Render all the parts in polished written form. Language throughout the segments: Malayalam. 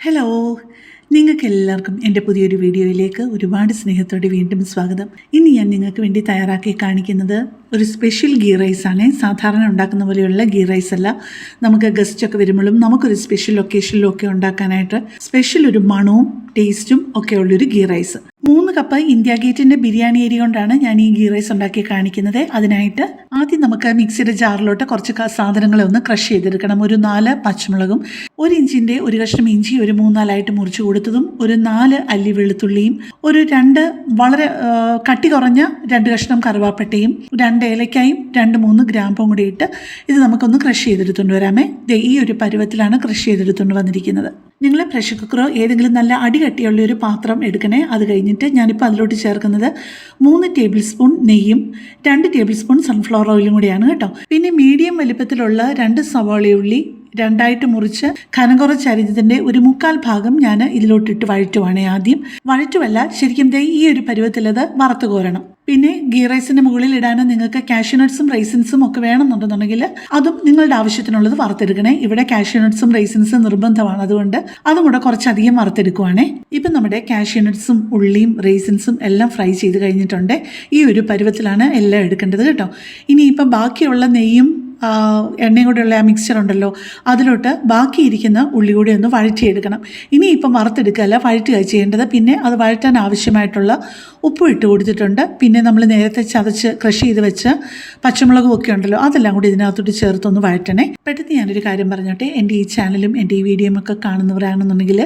ഹലോ, നിങ്ങൾക്കെല്ലാവർക്കും എൻ്റെ പുതിയൊരു വീഡിയോയിലേക്ക് ഒരുപാട് സ്നേഹത്തോടെ വീണ്ടും സ്വാഗതം. ഇന്ന് ഞാൻ നിങ്ങൾക്ക് വേണ്ടി തയ്യാറാക്കി കാണിക്കുന്നത് ഒരു സ്പെഷ്യൽ ഗീ റൈസാണ്. സാധാരണ ഉണ്ടാക്കുന്ന പോലെയുള്ള ഗീ റൈസ് അല്ല. നമുക്ക് ഗസ്റ്റൊക്കെ വരുമ്പോഴും നമുക്കൊരു സ്പെഷ്യൽ ഒക്കേഷനിലും ഒക്കെ ഉണ്ടാക്കാനായിട്ട് സ്പെഷ്യൽ ഒരു മണവും ടേസ്റ്റും ഒക്കെ ഉള്ളൊരു ഗീ റൈസ്. 3 കപ്പ് ഇന്ത്യ ഗേറ്റിൻ്റെ ബിരിയാണി അരി കൊണ്ടാണ് ഞാൻ ഈ ഗീ റൈസ് ഉണ്ടാക്കി കാണിക്കുന്നത്. അതിനായിട്ട് ആദ്യം നമുക്ക് മിക്സിയുടെ ജാറിലോട്ട് കുറച്ച് സാധനങ്ങളെ ഒന്ന് ക്രഷ് ചെയ്തെടുക്കണം. ഒരു 4 പച്ചമുളകും, 1 ഇഞ്ചിൻ്റെ ഒരു കഷ്ണം ഇഞ്ചി ഒരു 3-4 മുറിച്ച് കൊടുത്തതും, ഒരു 4 അല്ലി വെളുത്തുള്ളിയും, ഒരു 2 വളരെ കട്ടി കുറഞ്ഞ 2 കഷ്ണം കറുവാപ്പട്ടയും, 2 ഏലക്കായും 2-3 ഗ്രാമ്പും കൂടി ഇട്ട് ഇത് നമുക്കൊന്ന് ക്രഷ് ചെയ്തെടുത്തുകൊണ്ട് വരാമേ. ഈ ഒരു പരുവത്തിലാണ് ക്രഷ് ചെയ്തെടുത്തുകൊണ്ട് വന്നിരിക്കുന്നത്. നിങ്ങൾ പ്രഷർ കുക്കറോ ഏതെങ്കിലും നല്ല അടികട്ടിയുള്ള ഒരു പാത്രം എടുക്കണേ. അത് കഴിഞ്ഞിട്ട് ഞാനിപ്പോൾ അതിലോട്ട് ചേർക്കുന്നത് 3 ടേബിൾ സ്പൂൺ നെയ്യും 2 ടേബിൾ സ്പൂൺ സൺഫ്ലവർ ഓയിലും കൂടിയാണ് കേട്ടോ. പിന്നെ മീഡിയം വലിപ്പത്തിലുള്ള 2 സവാളയുള്ളി 2ആയിട്ട് മുറിച്ച് കനം കുറച്ചരിഞ്ഞതിൻ്റെ ഒരു 1/4 ഭാഗം ഞാൻ ഇതിലോട്ടിട്ട് വഴറ്റുവാണ്. ആദ്യം വഴറ്റുമല്ല, ശരിക്കും ഈ ഒരു പരുവത്തിൽ അത് വറുത്ത് കോരണം. പിന്നെ ഗീ റൈസിൻ്റെ മുകളിൽ ഇടാൻ നിങ്ങൾക്ക് കാഷ്യൂനട്ട്സും റൈസിൻസും ഒക്കെ വേണമെന്നുണ്ടെന്നുണ്ടെങ്കിൽ അതും നിങ്ങളുടെ ആവശ്യത്തിനുള്ളത് വറുത്തെടുക്കണേ. ഇവിടെ കാഷ്യൂനട്ട്സും റൈസിൻസും നിർബന്ധമാണ്, അതുകൊണ്ട് അതും കൂടെ കുറച്ചധികം വറുത്തെടുക്കുവാണേ. ഇപ്പം നമ്മുടെ കാഷ്യൂനട്ട്സും ഉള്ളിയും റൈസിൻസും എല്ലാം ഫ്രൈ ചെയ്ത് കഴിഞ്ഞിട്ടുണ്ട്. ഈ ഒരു പരുവത്തിലാണ് എല്ലാം എടുക്കേണ്ടത് കേട്ടോ. ഇനിയിപ്പം ബാക്കിയുള്ള നെയ്യും എണ്ണയും കൂടെയുള്ള ആ മിക്സ്ചർ ഉണ്ടല്ലോ, അതിലോട്ട് ബാക്കിയിരിക്കുന്ന ഉള്ളി കൂടി ഒന്ന് വഴറ്റിയെടുക്കണം. ഇനിയിപ്പം വറുത്തെടുക്കുകയല്ല, വഴറ്റുക ചെയ്യേണ്ടത്. പിന്നെ അത് വഴറ്റാൻ ആവശ്യമായിട്ടുള്ള ഉപ്പും ഇട്ട് കൊടുത്തിട്ടുണ്ട്. പിന്നെ നമ്മൾ നേരത്തെ ചതച്ച് ക്രഷ് ചെയ്ത് വെച്ച് പച്ചമുളകും ഒക്കെ ഉണ്ടല്ലോ, അതെല്ലാം കൂടി ഇതിനകത്തോട്ട് ചേർത്തൊന്ന് വഴറ്റണേ. പെട്ടെന്ന് ഞാനൊരു കാര്യം പറഞ്ഞോട്ടെ. എൻ്റെ ഈ ചാനലും എൻ്റെ ഈ വീഡിയോയും ഒക്കെ കാണുന്നവരാണെന്നുണ്ടെങ്കിൽ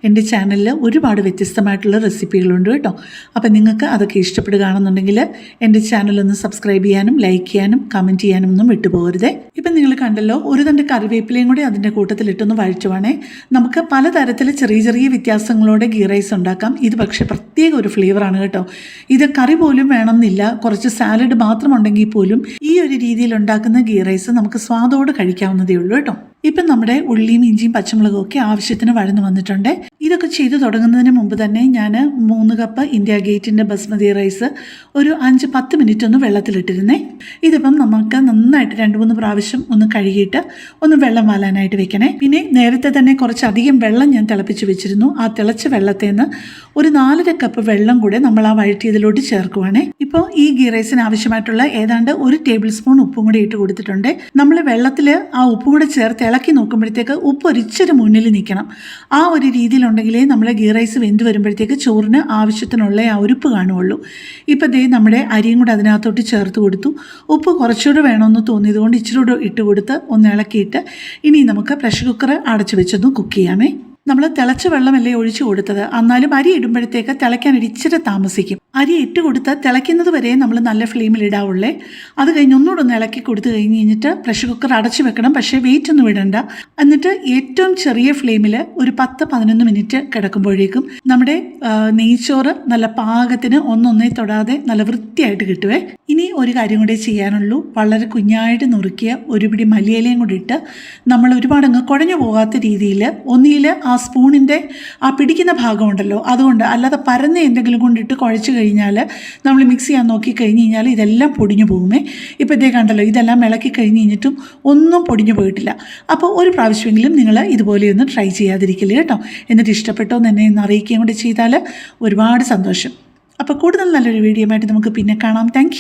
എൻ്റെ ചാനലിൽ ഒരുപാട് വ്യത്യസ്തമായിട്ടുള്ള റെസിപ്പികളുണ്ട് കേട്ടോ. അപ്പം നിങ്ങൾക്ക് അതൊക്കെ ഇഷ്ടപ്പെടുകയാണെന്നുണ്ടെങ്കിൽ എൻ്റെ ചാനലൊന്ന് സബ്സ്ക്രൈബ് ചെയ്യാനും ലൈക്ക് ചെയ്യാനും കമൻറ്റ് ചെയ്യാനും ഒന്നും വിട്ടുപോകരുത്. ഇപ്പം നിങ്ങൾ കണ്ടല്ലോ, ഒരു തണ്ട് കറിവേപ്പിലയും കൂടി അതിൻ്റെ കൂട്ടത്തിലിട്ടൊന്ന് വഴറ്റുവാണേ. നമുക്ക് പലതരത്തിൽ ചെറിയ ചെറിയ വ്യത്യാസങ്ങളോടെ ഗീ റൈസ് ഉണ്ടാക്കാം. ഇത് പക്ഷേ പ്രത്യേക ഒരു ഫ്ലേവറാണ് കേട്ടോ. ഇത് കറി പോലും വേണമെന്നില്ല, കുറച്ച് സാലഡ് മാത്രം ഉണ്ടെങ്കിൽ പോലും ഈ ഒരു രീതിയിൽ ഉണ്ടാക്കുന്ന ഗീ റൈസ് നമുക്ക് സ്വാദോടെ കഴിക്കാവുന്നതേ ഉള്ളൂ കേട്ടോ. ഇപ്പം നമ്മുടെ ഉള്ളിയും ഇഞ്ചിയും പച്ചമുളകും ഒക്കെ ആവശ്യത്തിന് വഴന്നു വന്നിട്ടുണ്ട്. ഇതൊക്കെ ചെയ്ത് തുടങ്ങുന്നതിന് മുമ്പ് തന്നെ ഞാൻ 3 കപ്പ് ഇന്ത്യ ഗേറ്റിൻ്റെ ബസ്മതി റൈസ് ഒരു 5-10 മിനിറ്റ് ഒന്ന് വെള്ളത്തിലിട്ടിരുന്നേ. ഇതിപ്പം നമുക്ക് നന്നായിട്ട് 2-3 പ്രാവശ്യം ഒന്ന് കഴുകിയിട്ട് ഒന്ന് വെള്ളം വാലാനായിട്ട് വെക്കണേ. പിന്നെ നേരത്തെ തന്നെ കുറച്ചധികം വെള്ളം ഞാൻ തിളപ്പിച്ച് വെച്ചിരുന്നു. ആ തിളച്ച വെള്ളത്തിൽ നിന്ന് ഒരു 4.5 കപ്പ് വെള്ളം കൂടെ നമ്മൾ ആ വഴറ്റിയതിലോട്ട് ചേർക്കുവാണേ. ഇപ്പോൾ ഈ ഗീ റൈസിന് ആവശ്യമായിട്ടുള്ള ഏതാണ്ട് 1 ടേബിൾ സ്പൂൺ ഉപ്പും കൂടി ഇട്ട് കൊടുത്തിട്ടുണ്ട്. നമ്മൾ വെള്ളത്തിൽ ആ ഉപ്പും കൂടെ ചേർത്ത് ഇളക്കി നോക്കുമ്പോഴത്തേക്ക് ഉപ്പ് ഒരിച്ചിരി മുന്നിൽ നിൽക്കണം. ആ ഒരു രീതിയിലുണ്ടെങ്കിലേ നമ്മൾ ഗീ റൈസ് വെന്ത് വരുമ്പോഴത്തേക്ക് ചോറിന് ആവശ്യത്തിനുള്ള ആ ഉപ്പ് കാണുകയുള്ളൂ. ഇപ്പം നമ്മുടെ അരിയും കൂടെ അതിനകത്തോട്ട് ചേർത്ത് കൊടുത്തു. ഉപ്പ് കുറച്ചുകൂടെ വേണമെന്ന് തോന്നിയതുകൊണ്ട് ഇച്ചിരി കൂടെ ഇട്ട് കൊടുത്ത് ഒന്ന് ഇളക്കിയിട്ട് ഇനി നമുക്ക് പ്രഷർ കുക്കർ അടച്ചു വെച്ചൊന്ന് കുക്ക് ചെയ്യാമേ. നമ്മൾ തിളച്ച വെള്ളമല്ലേ ഒഴിച്ചു കൊടുത്തത്, എന്നാലും അരി ഇടുമ്പോഴത്തേക്ക് തിളയ്ക്കാൻ ഇച്ചിരി താമസിക്കും. അരി ഇട്ട് കൊടുത്ത് തിളയ്ക്കുന്നത് വരെ നമ്മൾ നല്ല ഫ്ലെയിമിൽ ഇടാവുള്ളേ. അത് കഴിഞ്ഞ് ഒന്നുകൂടെ ഒന്ന് ഇളക്കി കൊടുത്തു കഴിഞ്ഞിട്ട് പ്രഷർ കുക്കർ അടച്ചു വെക്കണം. പക്ഷേ വെയിറ്റ് ഒന്നും ഇടണ്ട. എന്നിട്ട് ഏറ്റവും ചെറിയ ഫ്ലെയിമിൽ ഒരു 10-11 മിനിറ്റ് കിടക്കുമ്പോഴേക്കും നമ്മുടെ നെയ്ച്ചോറ് നല്ല പാകത്തിന് ഒന്നൊന്നേ തൊടാതെ നല്ല വൃത്തിയായിട്ട് കിട്ടുവേ. ഇനി ഒരു കാര്യം കൂടെ ചെയ്യാനുള്ളൂ. വളരെ കുഞ്ഞായിട്ട് നുറുക്കിയ ഒരു പിടി മല്ലിയിലയും കൂടി ഇട്ട് നമ്മൾ ഒരുപാട് അങ്ങ് കുഴഞ്ഞു പോകാത്ത രീതിയിൽ ഒന്നിയിൽ ആ സ്പൂണിൻ്റെ ആ പിടിക്കുന്ന ഭാഗമുണ്ടല്ലോ, അതുകൊണ്ട് അല്ലാതെ പരന്ന എന്തെങ്കിലും കൊണ്ടിട്ട് കുഴച്ച് കഴിഞ്ഞാൽ നമ്മൾ മിക്സ് ചെയ്യാൻ നോക്കി കഴിഞ്ഞ് കഴിഞ്ഞാൽ ഇതെല്ലാം പൊടിഞ്ഞു പോകുമേ. ഇപ്പോൾ ഇതേ കണ്ടല്ലോ, ഇതെല്ലാം ഇളക്കി കഴിഞ്ഞ് കഴിഞ്ഞിട്ടും ഒന്നും പൊടിഞ്ഞു പോയിട്ടില്ല. അപ്പോൾ ഒരു പ്രാവശ്യമെങ്കിലും നിങ്ങൾ ഇതുപോലെയൊന്ന് ട്രൈ ചെയ്യാതിരിക്കില്ല കേട്ടോ. എന്നിട്ട് ഇഷ്ടപ്പെട്ടോ എന്ന് എന്നെ ഒന്ന് അറിയിക്കുകയും കൂടി ചെയ്താൽ ഒരുപാട് സന്തോഷം. അപ്പോൾ കൂടുതൽ നല്ലൊരു വീഡിയോ ആയിട്ട് നമുക്ക് പിന്നെ കാണാം. താങ്ക്